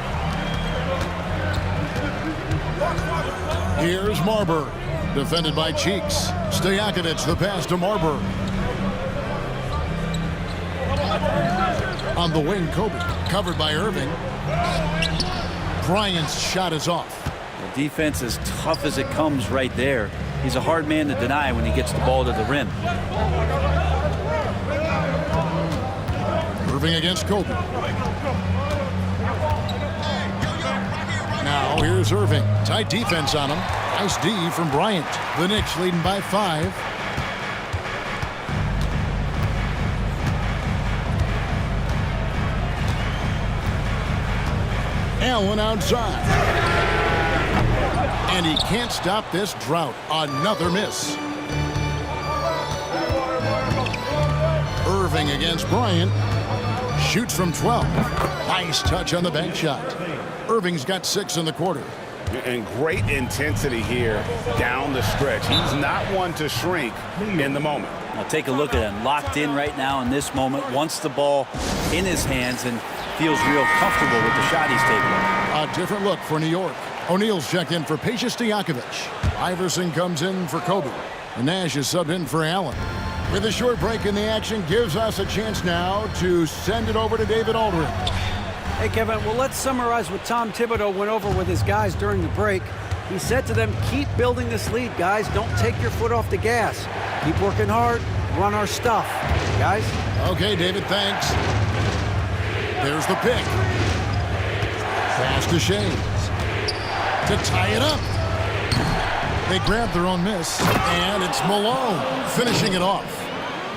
Here's Marbury. Defended by Cheeks. Stojakovic the pass to Marbury. On the wing, Kobe. Covered by Irving. Bryant's shot is off. The defense is tough as it comes right there. He's a hard man to deny when he gets the ball to the rim. Irving against Kobe. Now here's Irving. Tight defense on him. Nice D from Bryant. The Knicks leading by 5. Allen outside. And he can't stop this drought. Another miss. Irving against Bryant. Shoots from 12. Nice touch on the bank shot. Irving's got 6 in the quarter. And great intensity here down the stretch. He's not one to shrink in the moment. Now take a look at him. Locked in right now in this moment. Wants the ball in his hands and feels real comfortable with the shot he's taking. A different look for New York. O'Neal's checked in for Peja Stojakovic. Iverson comes in for Kobe. And Nash is subbed in for Allen. With a short break in the action, gives us a chance now to send it over to David Aldridge. Hey, Kevin, well, let's summarize what Tom Thibodeau went over with his guys during the break. He said to them, keep building this lead, guys. Don't take your foot off the gas. Keep working hard. Run our stuff. Guys? Okay, David, thanks. There's the pick. Pass to Shays. To tie it up. They grab their own miss, and it's Malone finishing it off.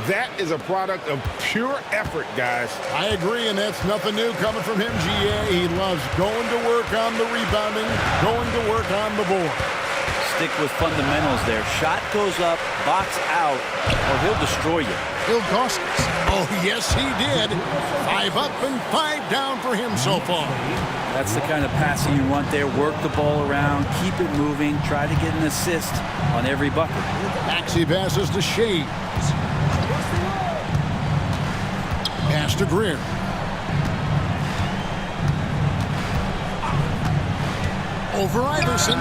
That is a product of pure effort, guys. I agree, and that's nothing new coming from him, GA. He loves going to work on the rebounding, going to work on the board. Stick with fundamentals there. Shot goes up, box out, or he'll destroy you. Ilgauskas. Oh, yes, he did. 5 up and 5 down for him so far. That's the kind of passing you want there. Work the ball around, keep it moving, try to get an assist on every bucket. Maxey passes to Shays. Pass to Greer. Over Iverson.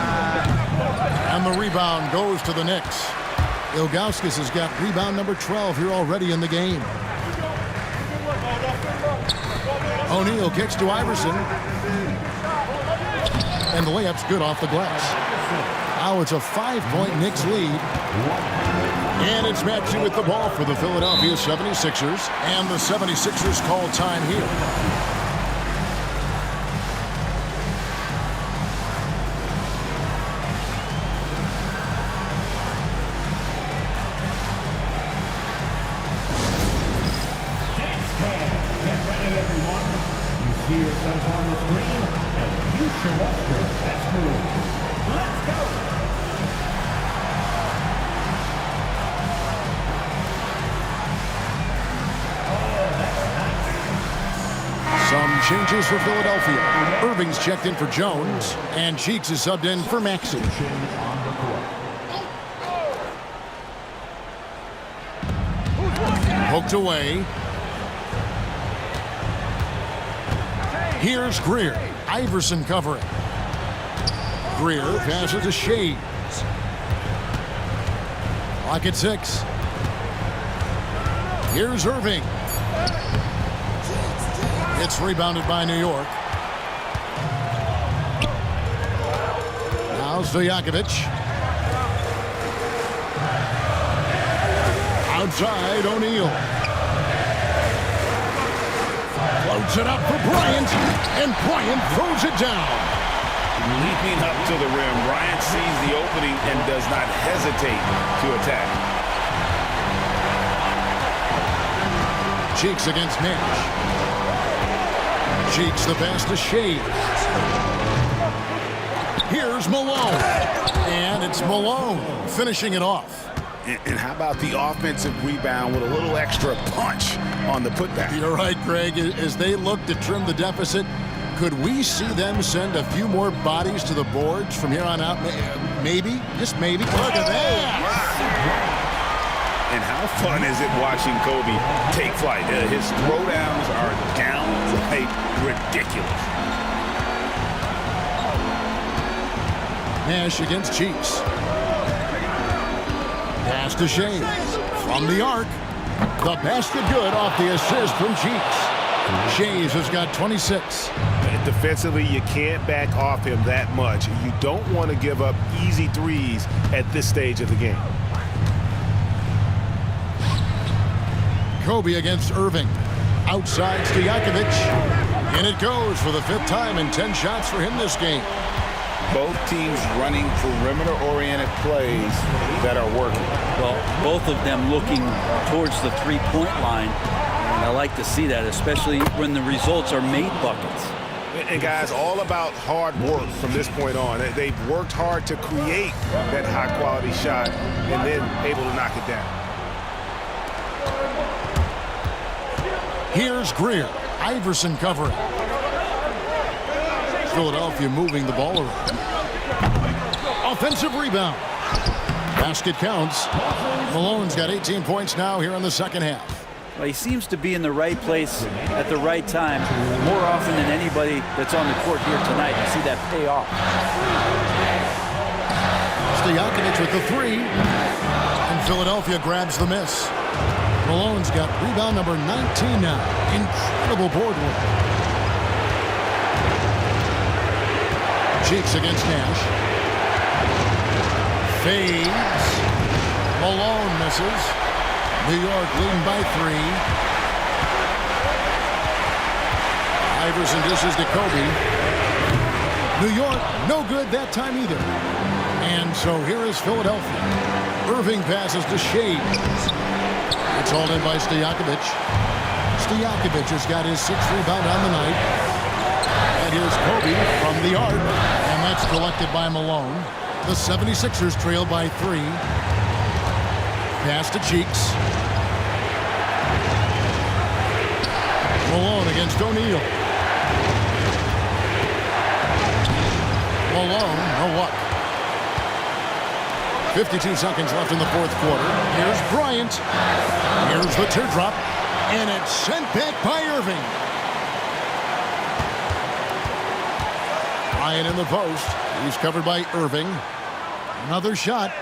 And the rebound goes to the Knicks. Ilgauskas has got rebound number 12 here already in the game. O'Neal kicks to Iverson. And the layup's good off the glass. Now it's a 5-point Knicks lead. And it's Maxey with the ball for the Philadelphia 76ers. And the 76ers call time here. See yourself on the screen, and you show us your best move. Let's go! Some changes for Philadelphia. Irving's checked in for Jones, and Cheeks is subbed in for Maxey. Poked away. Here's Greer. Iverson covering. Greer passes to Shays. Clock at 6. Here's Irving. It's rebounded by New York. Now Stojakovic. Outside O'Neal. Floats it up for Bryant, and Bryant throws it down. Leaping up to the rim, Bryant sees the opening and does not hesitate to attack. Cheeks against Nash. Cheeks the pass to Shays. Here's Malone. And it's Malone finishing it off. And how about the offensive rebound with a little extra punch on the putback? You're right, Greg. As they look to trim the deficit, could we see them send a few more bodies to the boards from here on out? Maybe, just maybe. Look at that. And how fun is it watching Kobe take flight? His throwdowns are downright ridiculous. Nash against Cheeks. Pass to Shays. From the arc. The basket good off the assist from Cheeks. Shays has got 26. Defensively, you can't back off him that much. You don't want to give up easy threes at this stage of the game. Kobe against Irving. Outside Stojakovic. And it goes for the 5th time and 10 shots for him this game. Both teams running perimeter-oriented plays that are working. Well, both of them looking towards the three-point line. And I like to see that, especially when the results are made buckets. And guys, all about hard work from this point on. They've worked hard to create that high-quality shot and then able to knock it down. Here's Greer. Iverson covering. Philadelphia moving the ball around. Offensive rebound. Basket counts. Malone's got 18 points now here in the second half. Well, he seems to be in the right place at the right time more often than anybody that's on the court here tonight. You see that pay off. Stojakovic with the three. And Philadelphia grabs the miss. Malone's got rebound number 19 now. Incredible board work. Cheeks against Nash. Fades. Malone misses. New York leading by 3. Iverson dishes to Kobe. New York, no good that time either. And so here is Philadelphia. Irving passes to Shea. It's hauled in by Stojakovic. Stojakovic has got his 6th rebound on the night. And here's Kobe from the arc. And that's collected by Malone. The 76ers trail by 3. Pass to Cheeks. Malone against O'Neal. Malone, no luck. 52 seconds left in the fourth quarter. Here's Bryant. Here's the teardrop. And it's sent back by Irving. Bryant in the post. He's covered by Irving. Another shot.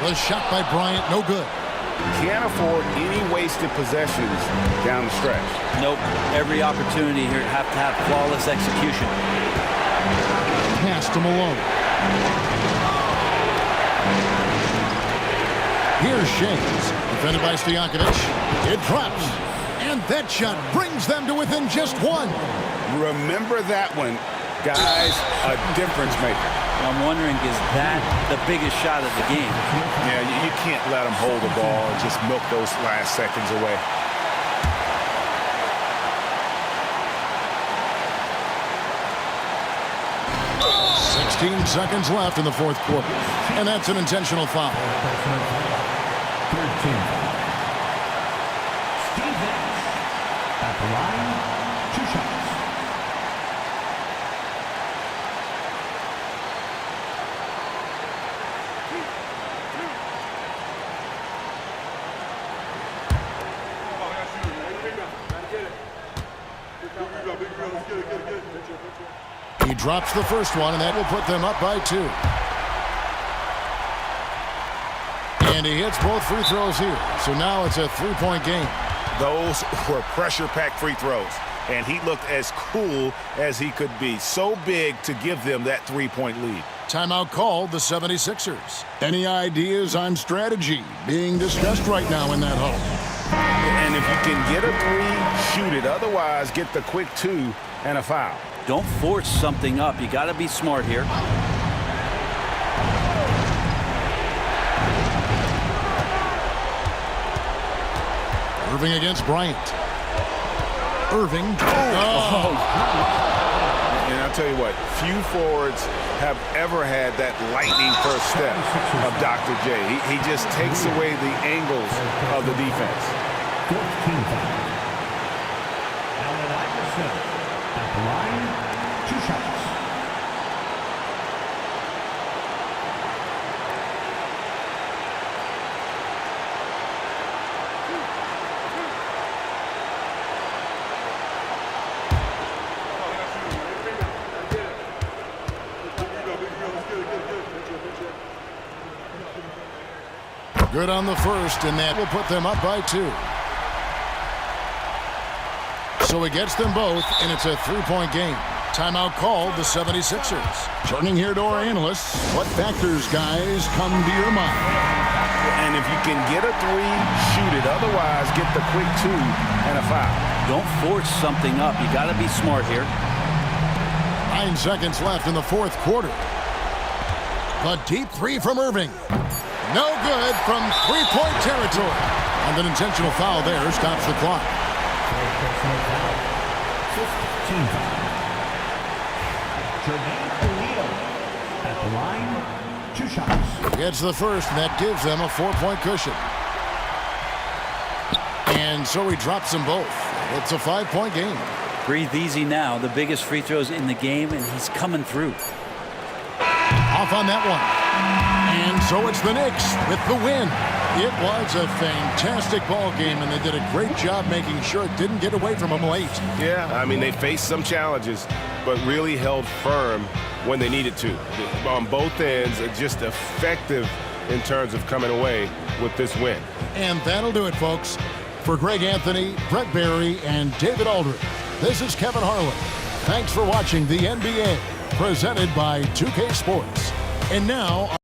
The shot by Bryant, no good. Can't afford any wasted possessions down the stretch. Nope. Every opportunity here have to have flawless execution. Pass to Malone. Here's Shays, defended by Stojakovic. It drops, and that shot brings them to within just 1. Remember that one, guys, a difference maker. I'm wondering, is that the biggest shot of the game? Yeah, you can't let them hold the ball and just milk those last seconds away. $16 seconds left in the fourth quarter, and that's an intentional foul. Third team. Steve Nash at the line, 2 shots. He drops the first one, and that will put them up by 2. And he hits both free throws here. So now it's a 3-point game. Those were pressure-packed free throws, and he looked as cool as he could be. So big to give them that 3-point lead. Timeout called, the 76ers. Any ideas on strategy being discussed right now in that huddle? And if you can get a 3, shoot it. Otherwise, get the quick 2 and a foul. Don't force something up. You got to be smart here. Irving against Bryant. Irving. Oh. And I'll tell you what, few forwards have ever had that lightning first step of Dr. J. He just takes away the angles of the defense. 14 foul. Allen Iverson at the line, 2 shots. Good on the first, and that will put them up by 2. So he gets them both, and it's a 3-point game. Timeout called, the 76ers. Turning here to our analysts, what factors, guys, come to your mind? And if you can get a 3, shoot it. Otherwise, get the quick 2 and a foul. Don't force something up. You got to be smart here. 9 seconds left in the fourth quarter. A deep 3 from Irving. No good from 3-point territory. And an intentional foul there stops the clock. 15 foul. Jermaine O'Neal. At the line, 2 shots. Gets the first, and that gives them a 4-point cushion. And so he drops them both. It's a 5-point game. Breathe easy now. The biggest free throws in the game, and he's coming through. Off on that one. And so it's the Knicks with the win. It was a fantastic ball game, and they did a great job making sure it didn't get away from them late. Yeah, I mean, they faced some challenges, but really held firm when they needed to. On both ends, just effective in terms of coming away with this win. And that'll do it, folks. For Greg Anthony, Brett Barry, and David Aldridge, this is Kevin Harlan. Thanks for watching the NBA, presented by 2K Sports. And now...